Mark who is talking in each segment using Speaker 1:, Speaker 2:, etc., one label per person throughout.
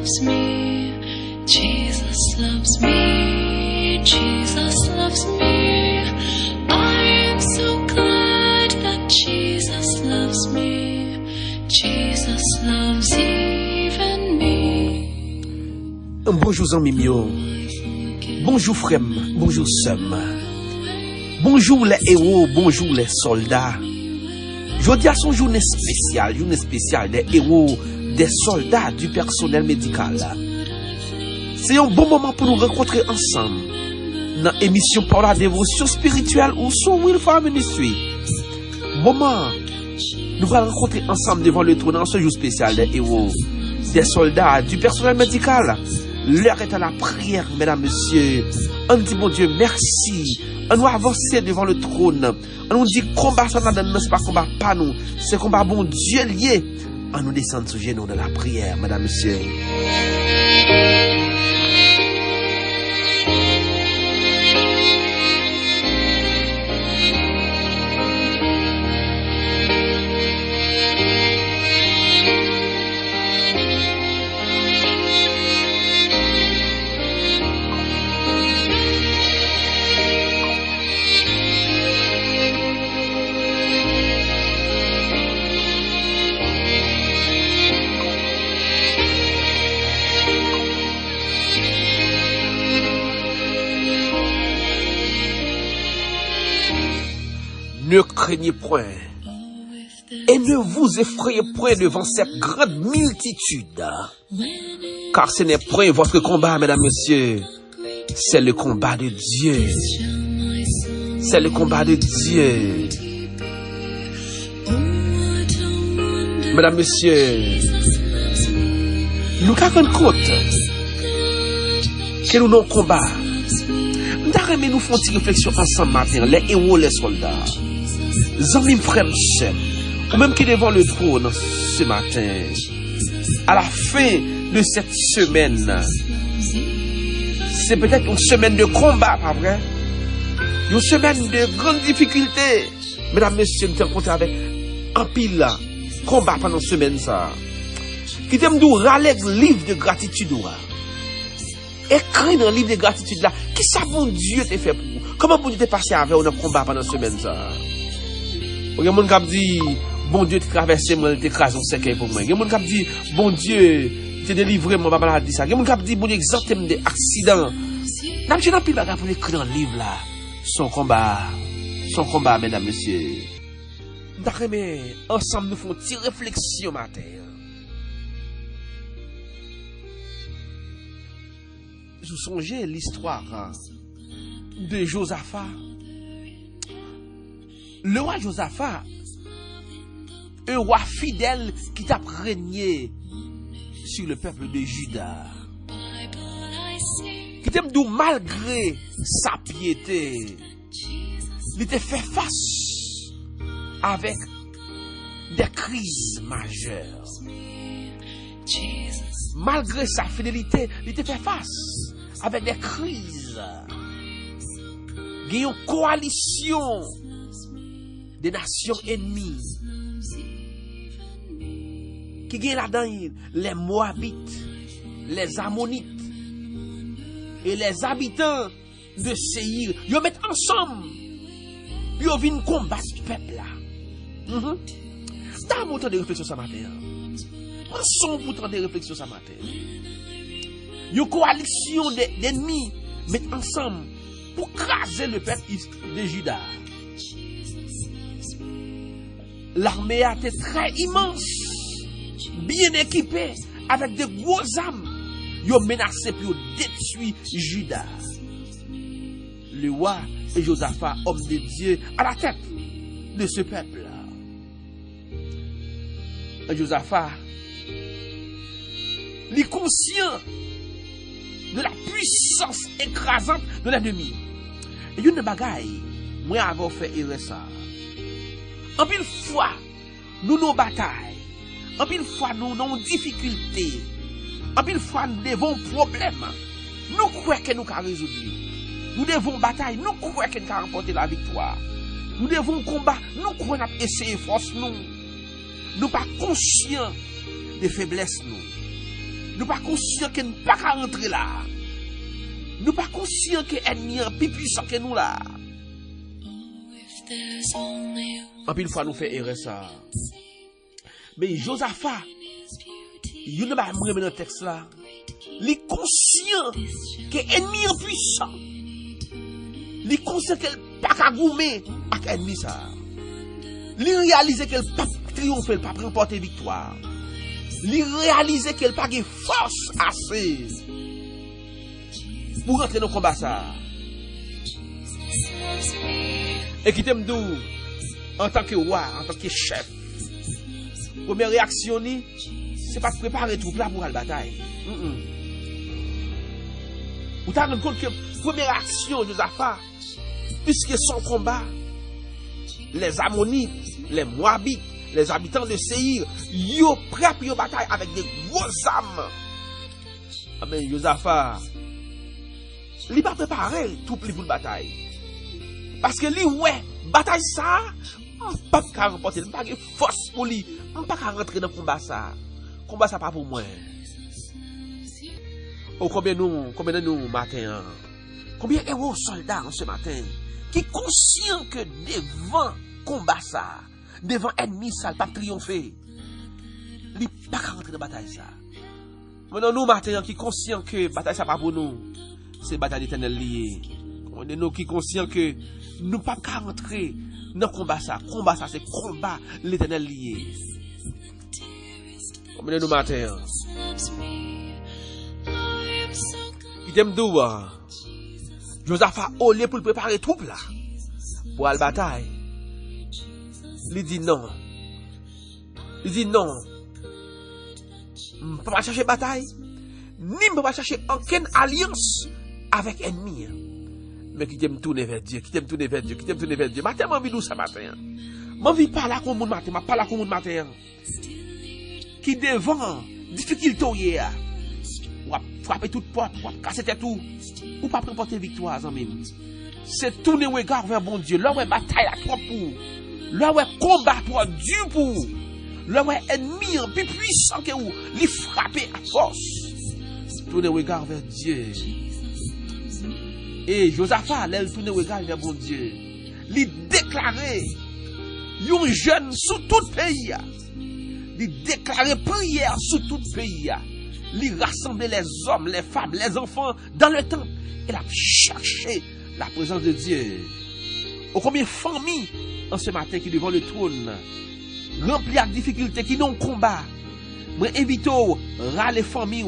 Speaker 1: loves me. Jesus loves me. Jesus loves me. I am so glad that Jesus loves me. Jesus loves even me.
Speaker 2: Bonjour amis mio. Bonjour frère, bonjour sœur. Bonjour les héros, bonjour les soldats. Aujourd'hui, c'est une journée spéciale des héros, des soldats, du personnel médical. C'est un bon moment pour nous rencontrer ensemble dans l'émission par la dévotion spirituelle ou son Wilford Ministry. Moment, nous allons rencontrer ensemble devant le trône dans ce jour spécial des héros, des soldats, du personnel médical. L'heure est à la prière, mesdames, messieurs. On dit, mon Dieu, merci. On doit avancer devant le trône. On nous dit, combat ça dans nous, c'est pas combat pas nous. C'est combat bon Dieu lié. On nous descend sous genoux dans la prière, mesdames, messieurs. Ne craignez point et ne vous effrayez point devant cette grande multitude, car ce n'est point votre combat, mesdames, messieurs, c'est le combat de Dieu. C'est le combat de Dieu. Mesdames, messieurs, nous avons compte que nous avons combat. Nous nous faisons une réflexion ensemble matin, les héros, les soldats. Amis, frères, sœurs, ou même qui devant le trône ce matin, à la fin de cette semaine, c'est peut-être une semaine de combat, pas vrai? Une semaine de grandes difficultés. Mesdames, messieurs, nous sommes rencontrés avec un pile combat pendant cette semaine, ça. Qui t'aime d'où râler livre de gratitude, écrit dans le livre de gratitude là, qui ça bon Dieu t'a fait pour vous? Comment bon Dieu t'a passé avec un combat pendant cette semaine, ça? Il y a des gens qui disent, bon Dieu t'a traversé, moi, t'a écrasé un cercueil pour moi. Il y a des gens qui disent, bon Dieu t'a délivré, moi, ma maladie, ça. Il y a des gens qui disent, bon Dieu, exempté des accidents. N'a pas pile bagarre pour écrire dans le livre là. Son combat, mesdames, messieurs. D'accord, mais ensemble, nous faisons une petite réflexion matin. Vous songez l'histoire de Josaphat. Le roi Josaphat, un roi fidèle qui t'a régné sur le peuple de Juda. Qui t'aime d'où malgré sa piété, il t'a fait face avec des crises majeures. Malgré sa fidélité, il t'a fait face avec des crises. Il y a une coalition des nations ennemies qui gagnent là-dedans les Moabites, les Ammonites et les habitants de Séir. Ils mettent ensemble. Ils viennent combattre ce peuple-là. T'as un montant de réflexion ce matin. Ensemble pour temps de réflexion ce matin. Une coalition d'ennemis mettent ensemble pour craser le peuple de Juda. L'armée a été très immense, bien équipée, avec de gros armes. Ils ont menacé pour détruire Juda. Le roi et Josaphat, homme de Dieu, à la tête de ce peuple-là. Josaphat, il est conscient de la puissance écrasante de l'ennemi. Et une bagaille, moi, avant fait erreur ça. En pile fois, nous nos batailles. En pile fois, nous nos difficultés. En pile fois, nous devons problèmes. Nous croyons que nous avons résolu. Nous devons bataille. Nous croyons que nous avons remporté la victoire. Nous devons combattre. Nous croyons qu'on a essayé force nous. Nous pas conscients des faiblesses nous. Nous pas conscients que nous pas qu'à rentrer là. Nous pas conscients que l'ennemi est plus puissant que nous là. En pile fois nous fait erreur ça. Mais Josaphat, il ne va pas me dans le texte là. Il est conscient que l'ennemi est puissant. Il est conscient qu'elle pas qu'à goumer avec l'ennemi ça. Il réalise qu'elle pas triompher, elle pas remporter victoire. Il réalise qu'elle pas de force assez pour rentrer dans le combat ça. Et qui t'aime d'où en tant que roi, en tant que chef. Première réaction c'est pas de préparer tout là pour la bataille. Vous t'avez rendu compte que première action Josaphat, puisque son combat, les Ammonites, les Moabites, les habitants de Séir, ils sont prêts pour une bataille avec des grosses armes. Ah ben Josaphat, il n'est pas préparé tout pour la bataille. Parce que lui, ouais, bataille ça, on ne peut pas remporter, on ne peut pas avoir force pour lui, on ne peut pas rentrer dans le combat ça. Combat ça pas pour moi. Oh, combien de nous matin, combien de héros soldats ce matin, qui conscient que devant combat ça, devant ennemi ça, pas triompher, il ne peut pas rentrer dans la bataille ça. Maintenant nous matin, qui conscient que bataille ça pas pour nous, c'est bataille d'éternel lié. On est nous qui conscient que nous pas qu'à rentrer dans combat ça c'est combat l'éternel lié. Combien de nous matin, il t'aime d'où Josaphat au lieu pour préparer troupe là pour la bataille. Il dit non. Il dit non. Je ne peux pas chercher bataille, ni je ne peux pas chercher aucune alliance avec ennemi. Mais qui t'aime tourner vers Dieu, qui t'aime tourner vers Dieu, qui t'aime tourner vers Dieu. Matin, je vis nous ce matin. Je vis pas là comme mon matin, je parle comme mon matin. Qui devant difficulté hier. Ou frapper toute porte, ou casser tout, ou pas remporter victoire, amis. C'est tourner regard vers bon Dieu. Là où est bataille à toi pour, là où est combat toi dur pour, là où est ennemi plus puissant que vous, les frapper à force. Tourner regard vers Dieu. Et Josaphat, elle tourne regard vers bon Dieu. Il déclarer, un jeune sous tout pays. Il déclarer prière sous tout pays. Il rassembler les hommes, les femmes, les enfants dans le temple. Et a cherché la présence de Dieu. Au combien de familles en ce matin qui devant le trône, rempli de difficultés, qui n'ont combat. Moi invite à les familles,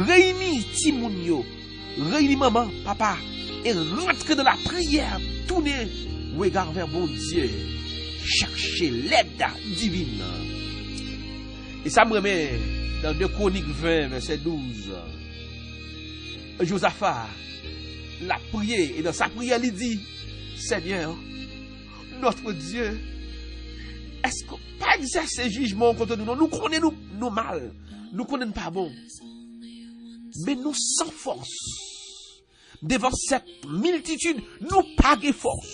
Speaker 2: réunis Timounio, réunis maman, papa, et rentrer dans la prière, tourner regard vers bon Dieu, chercher l'aide divine. Et ça me remet dans 2 Chroniques 20, verset 12. Josaphat l'a prié, et dans sa prière, il dit, Seigneur, notre Dieu, est-ce qu'on pas exercer jugement contre nous? Non, nous connaissons nous mal, nous connaissons pas bon. Mais nous sans force. Devant cette multitude, nous pas de force.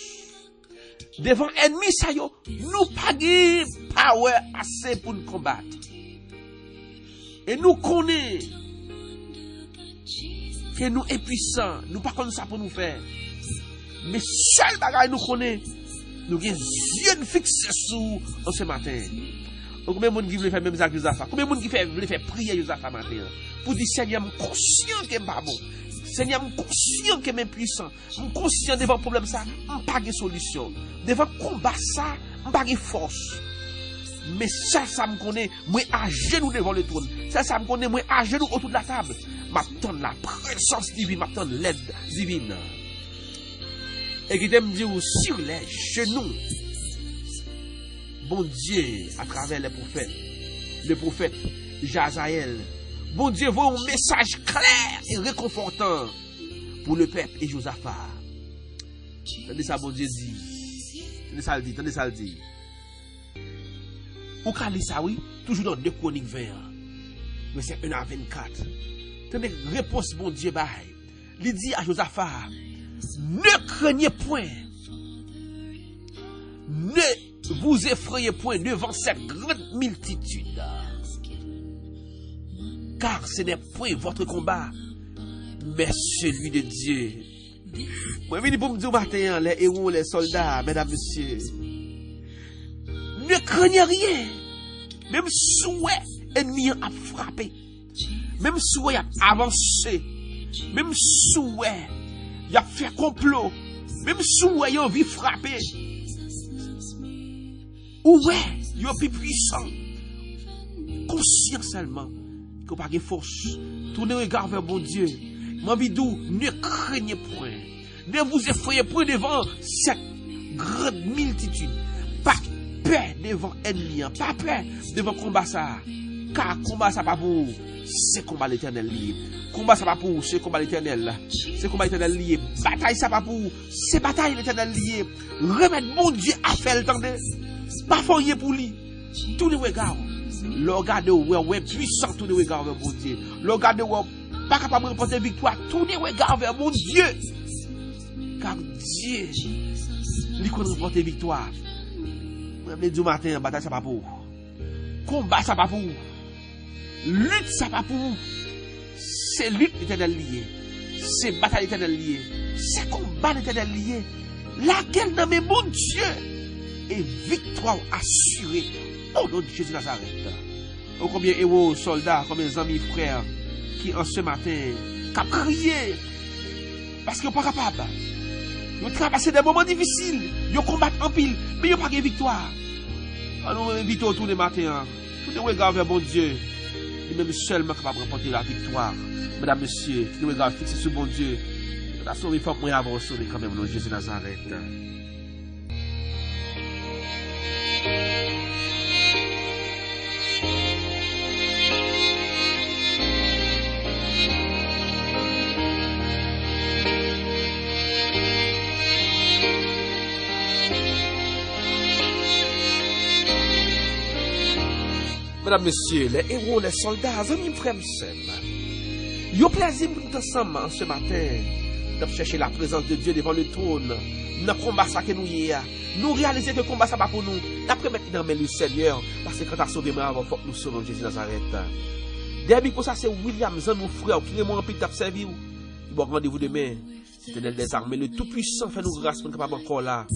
Speaker 2: Devant ennemi, ça y est, nous pas de power assez pour nous combattre. Et nous connaissons que nous sommes puissants, nous pas comme ça pour nous faire. Mais seul bagage nous connaissons, nous avons les yeux fixés sur en ce matin. Combien de monde qui veut faire même ça que Josaphat? Combien de monde qui veut faire prier Josaphat matin? Pour dire, Seigneur, je suis conscient que je ne suis pas bon. Seigneur, je suis conscient que je suis puissant. Je suis conscient devant le problème ça, je n'ai pas de solution. Devant le combat ça, je n'ai pas de force. Mais ça me connaît, moi à genoux devant le trône. Ça me connaît, moi à genoux autour de la table. M'attends la présence divine, m'attends l'aide divine. Et qui t'aime dire sur les genoux, bon Dieu, à travers le prophète Jazaël, bon Dieu voit un message clair et réconfortant pour le peuple et Josaphat. Tendez ça, bon Dieu dit. Tendez ça le dit. Ou quand ça, oui, toujours dans 2 Chroniques 20, verset 1 à 24. Tenez, réponse, bon Dieu, bye. Il dit à Josaphat, ne craignez point, ne vous effrayez point devant cette grande multitude. car ce n'est point votre combat, mais celui de Dieu. Moi, je viens pour me dire matin, les héros, les soldats, mesdames, messieurs, ne craignez rien. Même souhait ennemi a frappé. Même souhait a avancé. Même souhait il a fait complot. Même souhait il a envie frapper. Ouais, il est plus puissant. Conscient seulement qu'on n'a pas de force. Tournez regard vers mon Dieu. Mambidou, ne craignez point. Ne vous effrayez point devant cette grande multitude. Pas peur devant ennemi. Pas peur devant combat ça. Car combat ça pas pour c'est combat l'éternel lié. Combat ça pas pour c'est combat l'éternel. C'est combat l'éternel lié. Bataille ça pas pour c'est bataille l'éternel lié. Remettre mon Dieu à faire le temps de pas foyer pour lui. Tous les regards. Le regard ouais puissant tous les regards vers mon Dieu. Le regard pas capable de remporter victoire. Tous les regards vers mon Dieu. Car Dieu lui connaît remporter victoire. Même du matin bataille ça pas pour. Combat ça pas pour. Lutte ça pas pour. C'est lutte l'éternel lié. C'est bataille l'éternel lié. C'est combat l'éternel lié. Laquelle dans mes mon Dieu et victoire assurée au nom de Jésus de Nazareth. Oh, combien héros, soldats, combien amis, frères qui en ce matin ont crié parce qu'ils ne sont pas capables. Ils ont traversé des moments difficiles. Ils ont combattu en pile, mais ils n'ont pas de victoire. Alors nous invitons tous les matins, tous les regards vers mon Dieu. Lui-même seulement capable de remporter la victoire. Mesdames, messieurs, tous les regards fixés sur mon Dieu. La sauvé, il faut que moi avance quand même au nom de Jésus de Nazareth. Mesdames, messieurs, les héros, les soldats, amis, frères, sœurs, yo plaisir pour nous ensemble ce matin de chercher la présence de Dieu devant le trône. Dans le combat ça que nous y a. Nous réaliser que le combat ça pas pour nous. D'après maintenant, mais le Seigneur, parce que quand tu as sauvé moi avant, faut que nous sauvons Jésus de Nazareth. Derby pour ça, c'est William, mon frère, qui est mon empire t'a servi. Il va rendez-vous demain. Éternel des armées, le Tout-Puissant fait nous grâce pour nous capable encore là.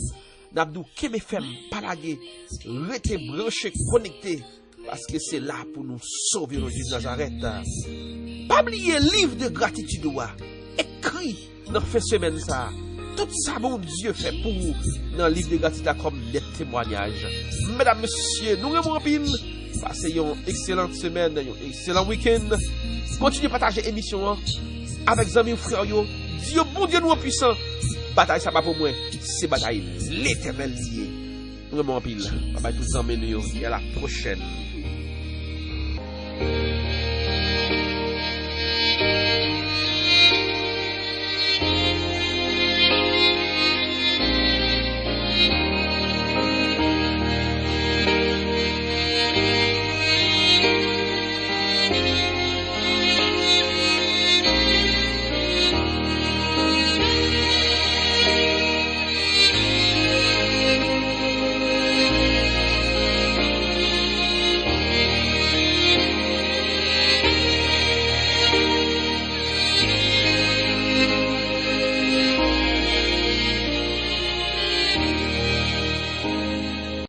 Speaker 2: N'abdou, que mes femmes, palaguer, rester branchés, connectés. Parce que c'est là pour nous sauver au Jésus de Nazareth. Pas oublier livre de gratitude écrit dans fin semaine ça. Tout ça mon Dieu fait pour vous dans le livre de gratitude comme des témoignages. Mesdames, messieurs, nous remercions pile. Passez une excellente semaine, un excellent week-end. Continuez à partager l'émission avec amis et frères. Dieu, bon Dieu, nous puissant. Bataille ça pas pour moi. C'est bataille l'éternel lié. Nous remercions pile. Bye bye tous les amis et à la prochaine.